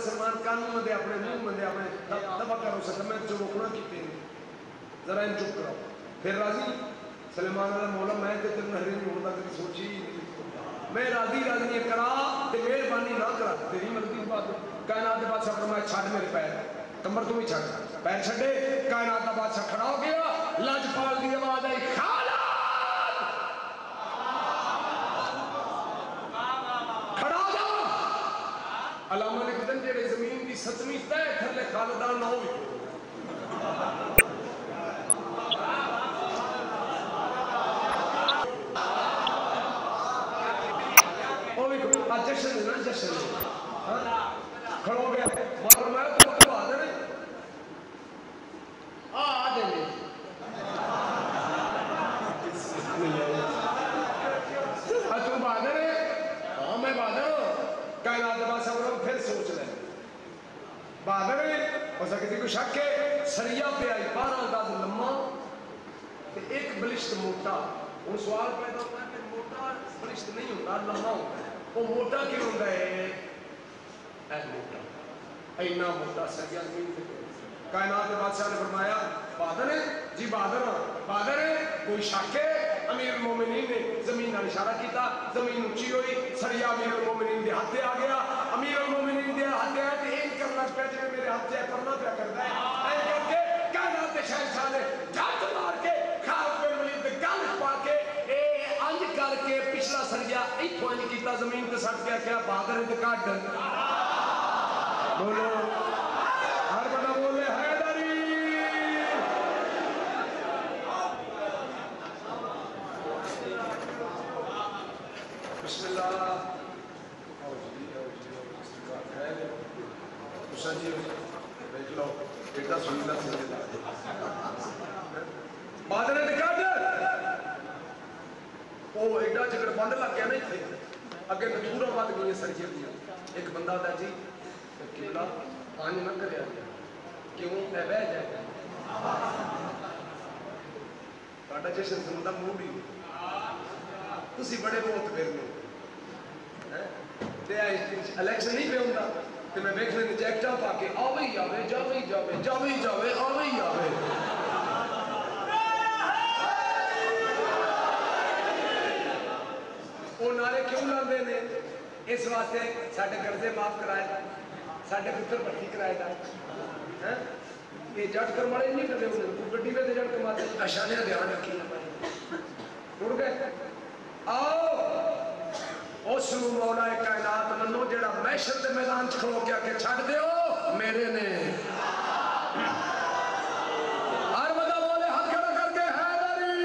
سلمان کان مندے اپنے منہ مندے اپنے دبا کرو سکتا میں جو روکنا کی پہنے ذرا ان چپ کراؤ پھر راضی سلیمان علیہ مولا میں تے تیرے نہری نہیں ہوتا کبھی سوچی میں راضی راضی کرا تے مہربانی نہ کرا تیری مرضی بات کائنات کے بادشاہ فرمایا چھڑ میرے پیر کمر تو بھی چھڑ پیر چھڑے کائنات کا بادشاہ کھڑا ہو گیا لاجپال کی آواز آئی خالد کھڑا ہو جاؤ علامہ نے کہتے ہیں جیڑے زمین کی ستویں تے تھلے خالدان نہ ہوئی جشن ہے نا جشن کھڑو گیا مگر میں تو مطلب آدھے نہیں آدھے نہیں تم بہادر ہے ہاں میں بہادر ہوں کائنات کے بادشاہ بولو پھر سوچ لیں بہادر ہے ہو سکتا کسی کو شک ہے سریا پہ آئی 12 گز لمبا ایک بلشت موٹا وہ سوال پیدا ہوتا ہے کہ موٹا بلشت نہیں ہوتا لمبا ہوتا ہے وہ موٹا کیوں ہوتا ہے اے موٹا اینا موٹا سریا زمین پہ کائنات کے بادشاہ نے فرمایا بہادر ہے جی بہادر بہادر ہے کوئی شک ہے امیر المومنین نے زمین کا اشارہ کیتا زمین اونچی ہوئی سریا امیر المومنین دے ہاتھ آ گیا امیر المومنین دے ہاتھ آیا کہ ایک کرنا پہ جائے میرے ہاتھ سے کرنا پہ کرتا ہے اے کر کے کائنات کے شہنشاہ نے جھٹ مار کے خالد بن ولید دے گل پا کے اے انج کر کے پچھلا سریا ایتھوں انج کیتا زمین تے سٹ کے کیا بہادر تے کڈ بولو ہر بندہ بولے حیدری بسم اللہ جی دیکھ لو ایڈا سنیلا بادل نکال وہ ایڈا جگر بند لگ گیا نہیں تھے اگے نتورا بد گئی سرجے دیا ایک بندہ تھا جی قبلہ آنج نہ کریا کیوں اے بہ جائے تہاڈا جشن سنن دا موڈ ہی تسی بڑے موت پھر نے تے الیکشن نہیں پہ ہوندا تے میں ویکھ لیں جیکٹا پا کے آوے ہی آوے جاوے ہی جاوے جاوے ہی جاوے آوے ہی آوے وہ نعرے کیوں لاندے نے اس واسطے ساڈے قرضے معاف کرائے گا ساڈے پتر بھرتی کرائے گا یہ جٹ کر مارے نہیں کرتے انہیں گڈی پہ جٹ کر مارے اشانے کا دھیان رکھی اڑ گئے آؤ اس مولا کائنات منو جڑا محشر دے میدان چ کھلو کے چھڑ دیو میرے نے ہر بندہ بولے ہاتھ کھڑا کر کے حیدری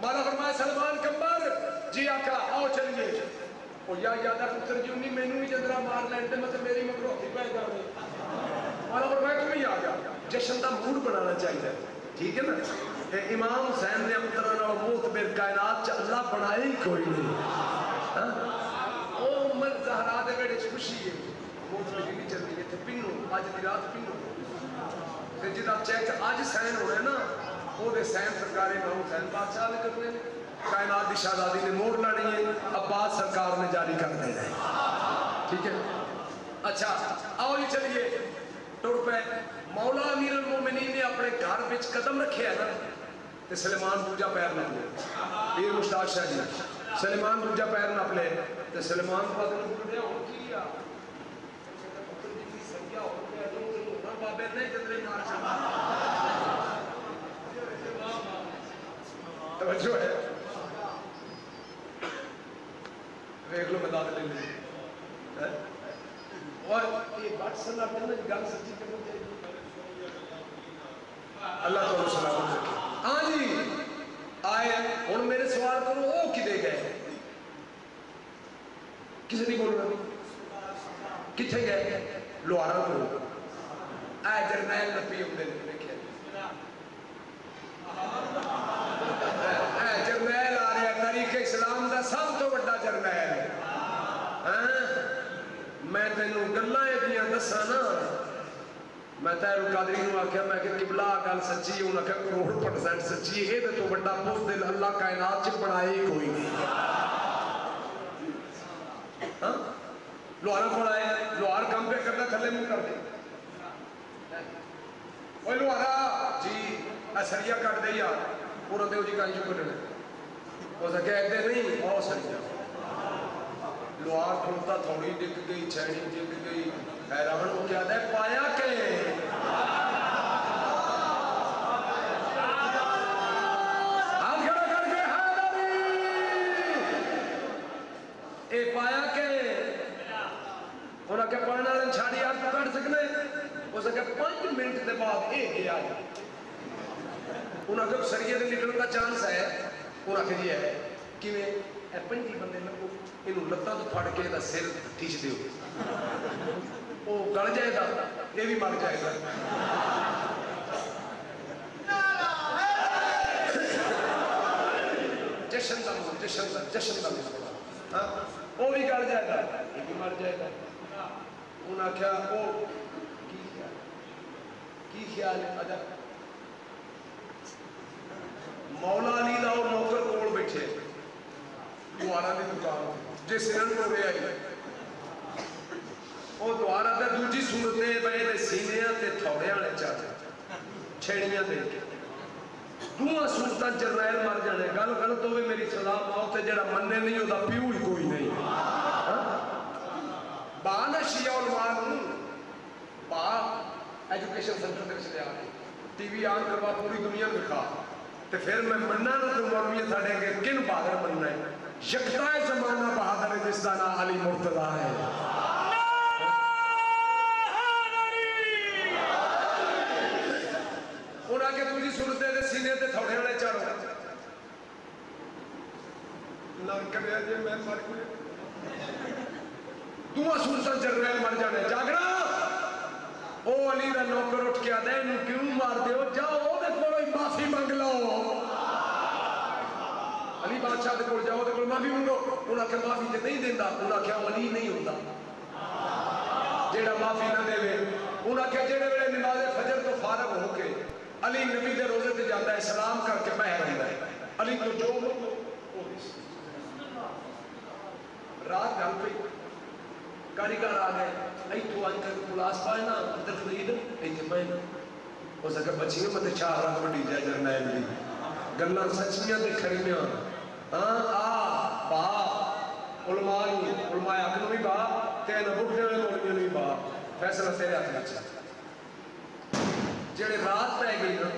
مولا فرمایا سلمان کمبر جی آقا آؤ چلیے وہ یا یادہ پتر جی انہی میں بھی جدرہ مار لینتے مطلب میری مکروحی پہ جا رہی مولا فرمایا تمہیں ہی آ گیا جشن دا موڈ بنانا چاہیے ٹھیک ہے نا امام حسین نے پتران اور موت بیر کائنات چا اللہ بنائے ہی کوئی نہیں او عمر زہرا دے بیڑے خوشی ہے موت بیر بھی چل رہی ہے تھے پنو آج دی رات پنو پھر جد آپ چیک آج سین ہو رہے ہیں نا وہ دے سین سرکار امام حسین بادشاہ لے کر رہے ہیں کائنات دی شہزادی نے موڑ لانی ہے عباس سرکار نے جاری کر دے رہے ٹھیک ہے اچھا آؤ ہی چلیے ٹوڑ پہ مولا امیر المومنین نے اپنے گھر بچ قدم رکھے ہے نا تے سلیمان دوجا پیر نہ پلے پیر مشتاق شاہ جی سلیمان دوجا پیر نہ پلے تے سلیمان کو اگر بڑھے ہو کیا بابے نہیں جدرے مار چاہا توجہ ہے ایک لو مداد لے لیں اور یہ بات سننا کرنا گل سچی کرنا چاہیے اللہ تعالیٰ سلامت رکھے ہاں جی آئے اور میرے سوال کرو وہ کدے گئے کسی نہیں بول رہا کتھے گئے لوہارا کو آئے جرنیل نبی ہوں دے جرنیل آ رہا تاریخ اسلام دا سب تو بڑا جرنیل میں تینوں گلائیں دیاں دسا نا میں تیرو قادری نو آکھیا میں کہ قبلہ گل سچی ہے انہاں کہ کروڑ % سچی ہے تو بڑا بزدل اللہ کائنات چ بنائے ہی کوئی نہیں لوہارا کو آئے لوہار کام پہ کرنا تھلے منہ کر دے اوہ لوہارا جی سریہ کٹ دے یا پورا دے ہو جی کہیں جو کٹنے وہ سے کہتے نہیں بہت سریہ لوہار کھلتا تھوڑی ڈک گئی چھینی ڈک گئی حیران ہو کیا دے پایا کہ ہاتھ کھڑا کر کے حیدری اے پایا کہ انہاں کے پڑھنا لن چھاڑی آج کو کٹ سکنے وہ سے کہ 5 منٹ دے بعد اے گیا انہاں کے سریے دے نکلن کا چانس ہے انہاں کے جی ہے کہ میں اے 5 بندے لگو انہوں لگتا تو پھاڑ کے دا سر ٹھیچ دیو وہ گڑ جائے گا یہ بھی مر جائے گا جشن دا مسئلہ وہ بھی گڑ جائے گا یہ بھی مر جائے گا انہاں کیا وہ کی خیال ہے اجا مولا علی دا اور نوکر کول بیٹھے دوارا دی دکان جس سرن کو گیا ہی وہ دوارا دے دوجی صورتے بے دے سینیاں تے تھوڑیاں لے چاہتے چھیڑیاں دے کے دوہاں صورتاں جرائل مر جانے گل غلط ہوئے میری سلام موت ہے جڑا مننے نہیں ہوتا پیو ہی کوئی نہیں بانا شیعہ علمان با ایجوکیشن سنٹر تک چلے آگے ٹی وی آن کروا پوری دنیا دکھا تو پھر میں مننا نہ تو مولوی تھاڑے کہ کن بہادر مننا ہے یکتا زمانہ بہادر جس کا نام علی مرتضیٰ ہے انہاں کے دوسری صورتیں دے سینے تے تھوڑے والے چڑھ لگ کرے جی میں مر گیا دوہاں صورتیں جرنیل مر جانے جاگنا او علی دا نوکر اٹھ کے آدھے انہوں کیوں مار دے ہو جاؤ دے کوئی معافی مانگ لو علی بادشاہ دے کوئی جاؤ دے کوئی معافی مانگو انہاں کے معافی تے نہیں دیندہ انہاں کیا علی نہیں ہوتا جیڑا معافی نہ دے وے انہاں کیا جیڑے ویلے نماز فجر تو فارغ ہو کے علی نبی دے روزے تے جاتا ہے سلام کر کے بہ رہتا ہے علی تو جو رات گھر پہ کاریگر آ گئے ایتھو آج کر پلاس پائنا اندر فرید ایتھے پائنا ہو سکے بچیاں متے چار رنگ بڑی جائے جرنائل دی گلہ سچیاں دے کھڑیاں با علماء اکنو بھی با تینا بکھنے میں مولویوں بھی با فیصلہ تیرے ہاتھ میں چاہتا جڑے رات پہ گئی نا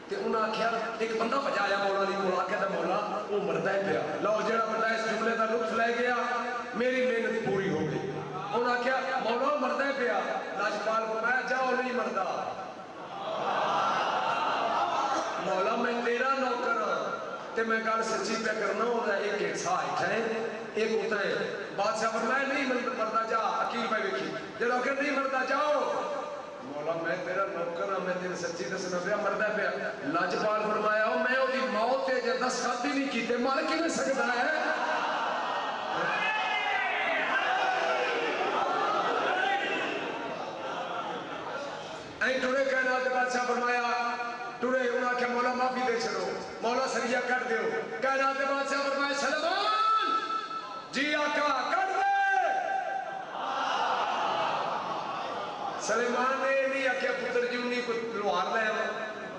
تے انہاں کیا ایک بندہ بجایا مولا علی مولا کہتا مولا وہ مردہ ہے پیا لو جڑا بندہ اس جملے دا لطف لے گیا میری محنت پوری ہو گئی انہاں کیا مولا مردہ ہے پیا لاجپال فرمایا جاؤ نہیں مردہ مولا میں تیرا نوکر ہوں تے میں گل سچی پہ کرنا ہو رہا ایک ایک سا اٹھائے ایک ہوتا ہے بادشاہ فرمایا نہیں مردہ جا عقیل پہ دیکھی جڑا کہ نہیں مردہ جاؤ مولا میں تیرا نوکر ہوں میں تیرے سچی دسنا پیا مردہ پیا لاجپال فرمایا ہو میں ہوتی موت ہے جے 10 خاتی نہیں کیتے مار کی نہیں سکتا ہے این ٹوڑے کہنا کہ بادشاہ فرمایا ٹوڑے انہاں کیا مولا معافی دے چلو مولا سریہ کٹ دیو کہنا کہ بادشاہ فرمایا سلمان جی آقا کٹ دے سلیمان نے نہیں آکیا پتر جی انہی کوئی لوہار لے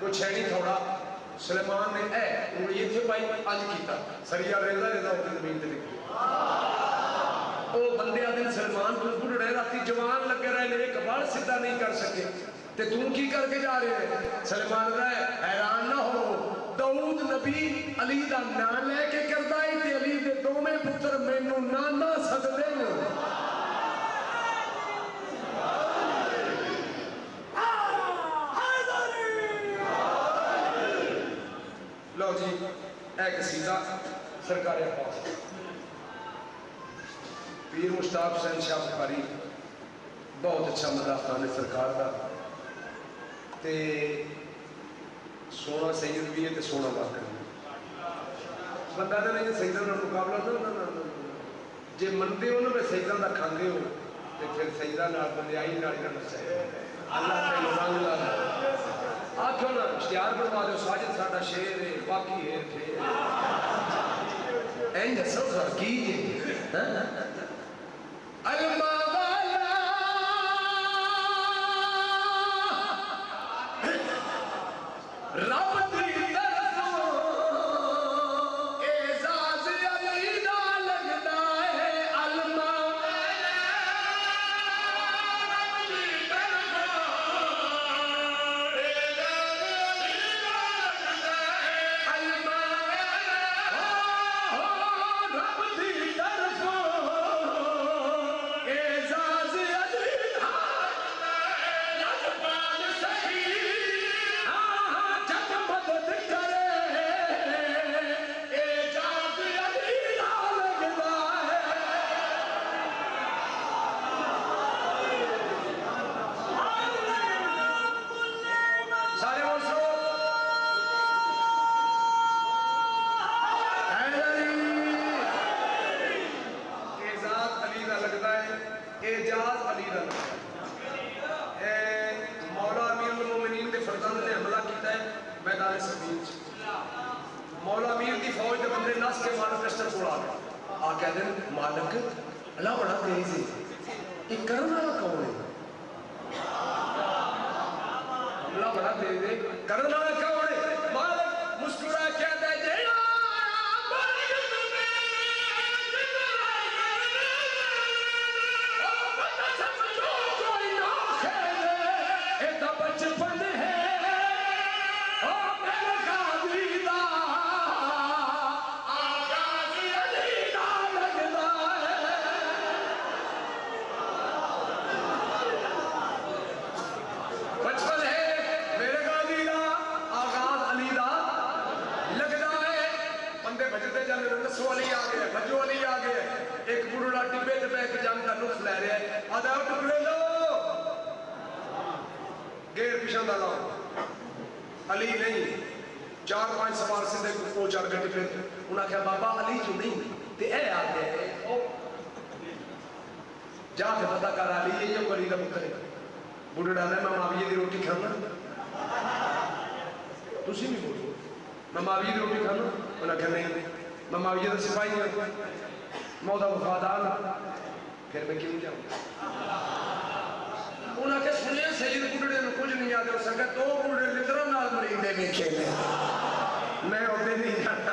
کوئی چھینی تھوڑا سلیمان نے انہوں یہ تھے بھائی آج کیتا سریہ ریزہ ہوتی زمین تے لکھی او بندے آدھن سلمان تو بڑھ رہے راتی جوان لگے رہے ایک بار سدھا نہیں کر سکے تے تم کی کر کے جا رہے ہیں سلمان رہے حیران نہ ہو داؤد نبی علی دا نان لے کے کردہ ہی تے علی دے دو میں پتر مینو نانا سدھے ہو لو جی ایک سیدھا سرکار احباب پیر مشتاق حسین شاہ بخاری بہت اچھا مدافعان ہے سرکار دا تے سونا سید بھی ہے تے سونا باقر ہے بندہ دے نہیں سیدہ نہ مقابلہ نہ جے منتے ہو نا میں سیدہ دا کھاندے ہو تے پھر سیدہ نہ بندے آئی نہ چاہے اللہ تے لوگ اللہ آکھو نا اشتیار بنوا دو ساجد ساڑا شیر ہے باقی ہے تھے این جسو سر کیجئے الماء دس کے مالک کسٹر کو آ کہتے ہیں مالک اللہ بڑا تیز ہے یہ کرنے والا کون ہے اللہ بڑا تیز ہے کرنے والا کون ہے مالک مسکرا کہتا ہے جیڑا علی نہیں چار پانچ سوار سے کو چڑھ کے پھر انہوں نے کہا بابا علی جو نہیں تے اے آ گئے جا کے پتہ کر علی یہ جو علی کا پتر ہے بوڑھے ڈالا میں معاویہ دی روٹی کھانا تسی نہیں بولو میں معاویہ دی روٹی کھانا انہوں نے کہا نہیں میں معاویہ دا سپاہی ہوں مودا وفادار پھر میں کیوں جاؤں انہوں نے سنیا سید بوڑھے نے کچھ نہیں یاد ہو سکا دو بوڑھے لطروں نال مرندے میں کھیلے میں ہوتے نہیں جانا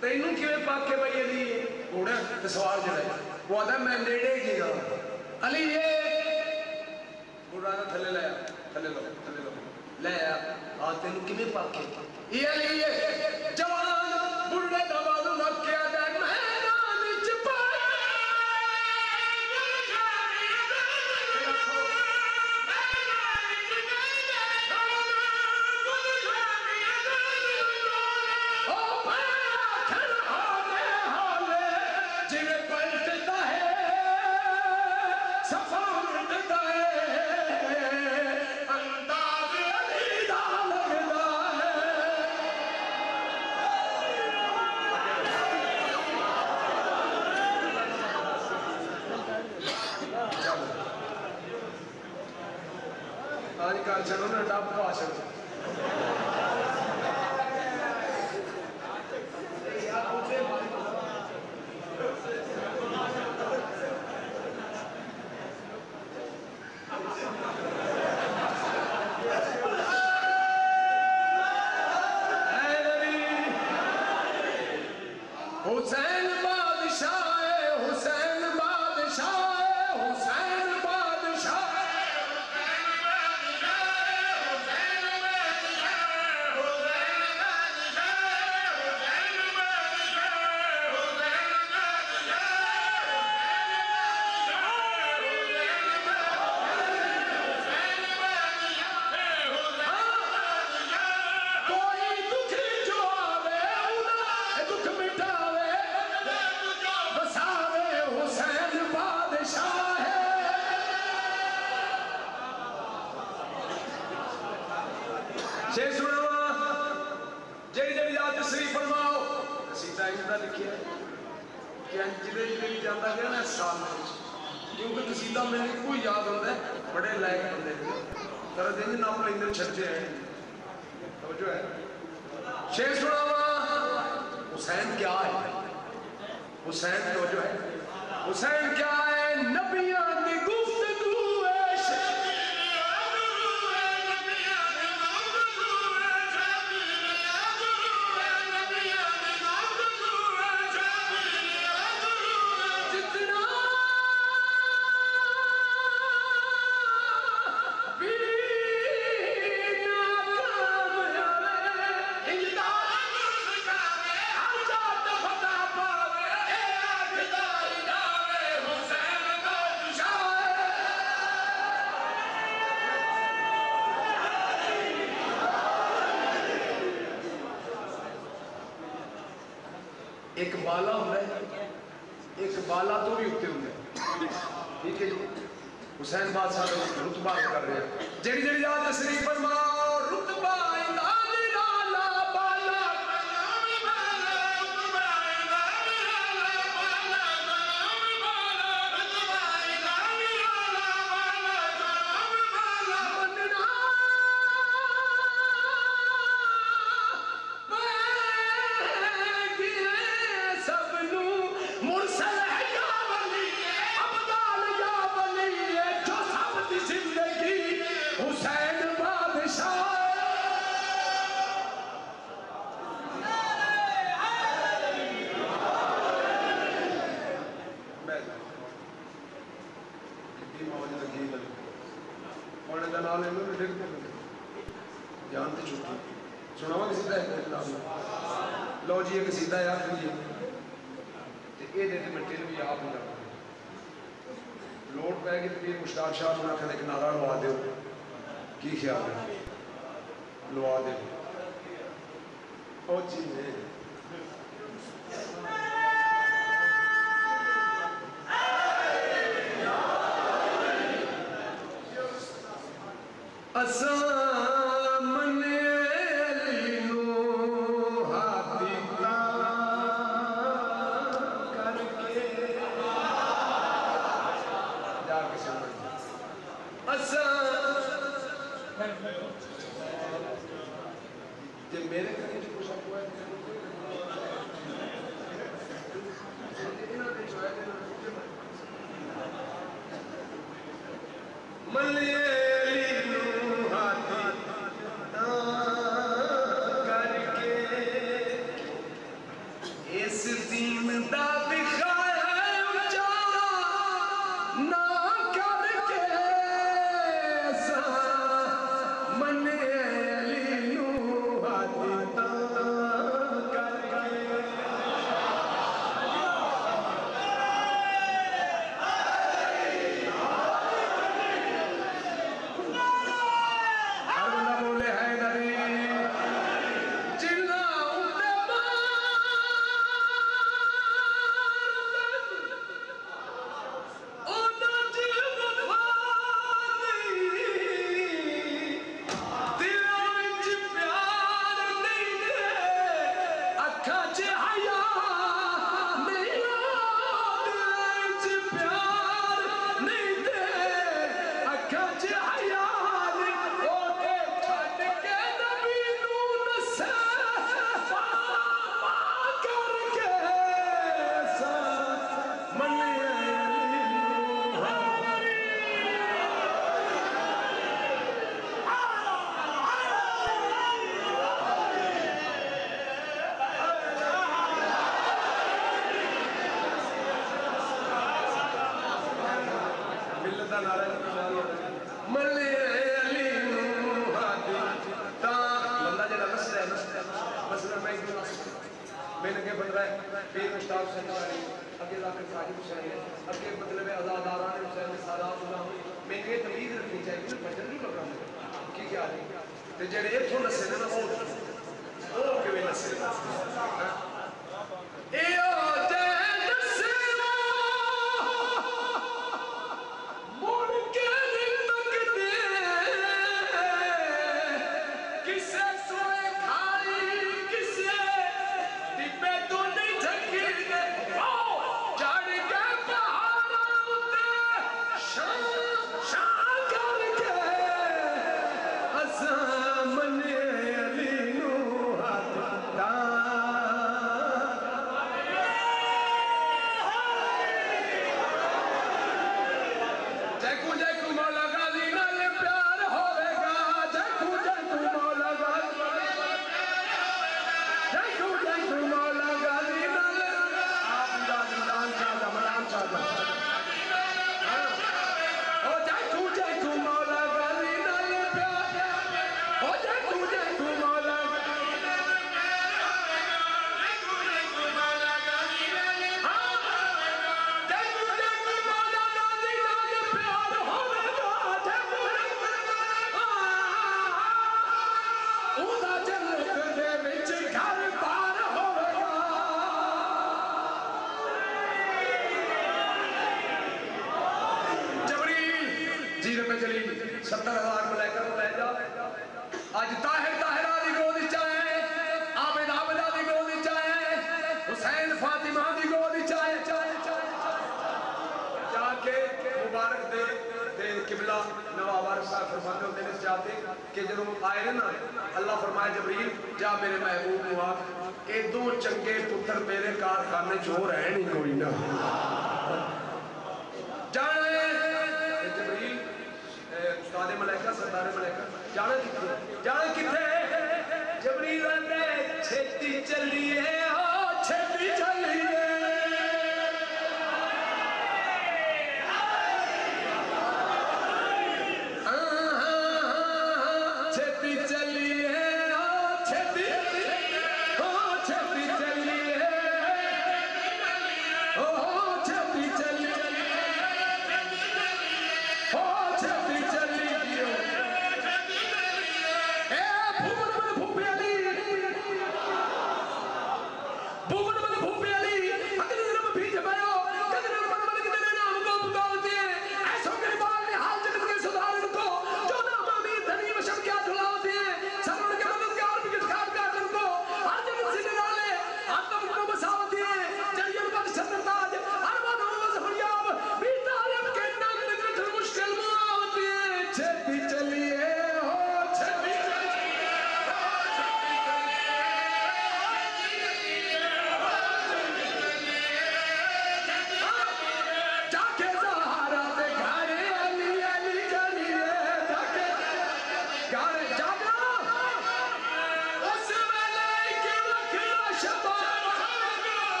تینوں کیویں پاک کے بھائی علی بوڑھا تے سوال جڑا ہے وہ آتا ہے میں نیڑے گیا علی یہ بوڑھا نے تھلے لایا تھلے لو لے آ تینوں کیویں پاک کے یہ علی یہ جوان بوڑھے دا بازو لگ کے آتا ہے چلو نا ڈب پاشا حسین بادشاہ حسین بادشاہ حسین بادشاہ شیخ سناوا جڑی جڑی یاد تشریف فرماؤ قصیدہ انہاں لکھیا ہے کہ جڑے جڑے جاندا گیا نا سال کیونکہ قصیدہ میں نے کوئی یاد ہوندا ہے بڑے لائق بندے کر دین نام لیندے چھڑتے ہیں توجہ ہے شیخ سناوا حسین کیا ہے حسین توجہ ہے حسین کیا ہے نبیوں کی گفتگو ایک بالا ہوتا ہے ایک بالا تو بھی اٹھتے ہوتے ہیں ٹھیک ہے حسین بادشاہ کا رتبہ کر رہے ہیں جڑی جڑی یاد تشریف فرماؤ رتبہ نال انہوں نے ڈگ پہ جان تے چھٹی سناوا قصیدہ ہے جناب لو جی ایک قصیدہ ہے آخری تے اے دے تے مٹے بھی آپ ہو جاتا لوٹ پہ گئی پیر مشتاق شاہ سنا کھنے ایک نعرہ لوا دے کی خیال ہے لوا دے او چیز ہے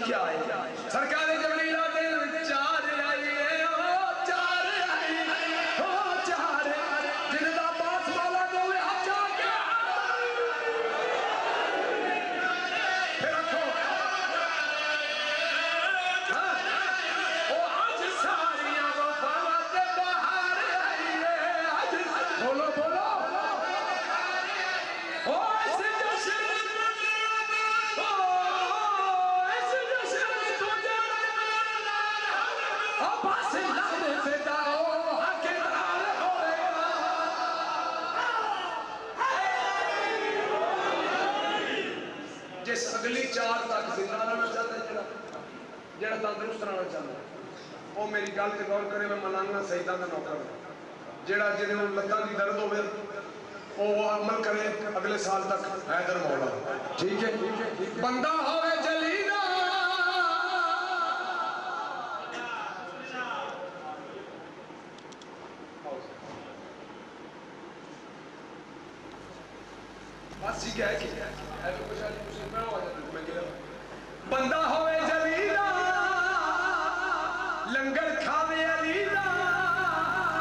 کیا ہے سرکار جبریلا دل چار آئی ہے چار آئی چار جن دا باس والا دوے ہاتھ جا کے پھر رکھو آج ساریاں وفات باہر آئی ہے آج بولو بولو جس اگلی چار تک زندہ رہنا چاہتا ہے جڑا تندرست رہنا چاہتا ہے وہ میری گل تے غور کرے میں ملانگا سیدہ کا نوکر ہوں جڑا جنہوں لتاں دی درد ہوئے وہ عمل کرے اگلے سال تک حیدر مولا ٹھیک ہے بندہ ہوئے جلیلہ بس ہی کیا ہے کہ بندہ ہوئے جلیلہ لنگر کھاوے علیلہ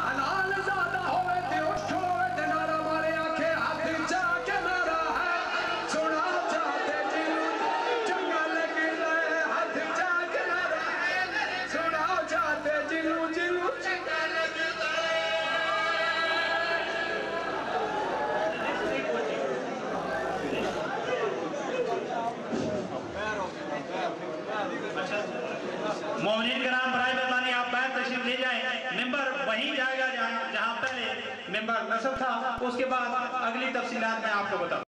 حلال زیادہ ہوئے تے اٹھ ہوئے تے نارا مارے آنکھیں ہاتھ جا کے مارا ہے سنا چاہتے جنوں چنگا لگ رہے ہاتھ جا کے مارا ہے سنا چاہتے جنوں چنگا لگ مومنین کرام برائے مہربانی آپ باہر تشریف لے جائیں ممبر وہیں جائے گا جہاں پہلے ممبر نصب تھا اس کے بعد اگلی تفصیلات میں آپ کو بتاؤں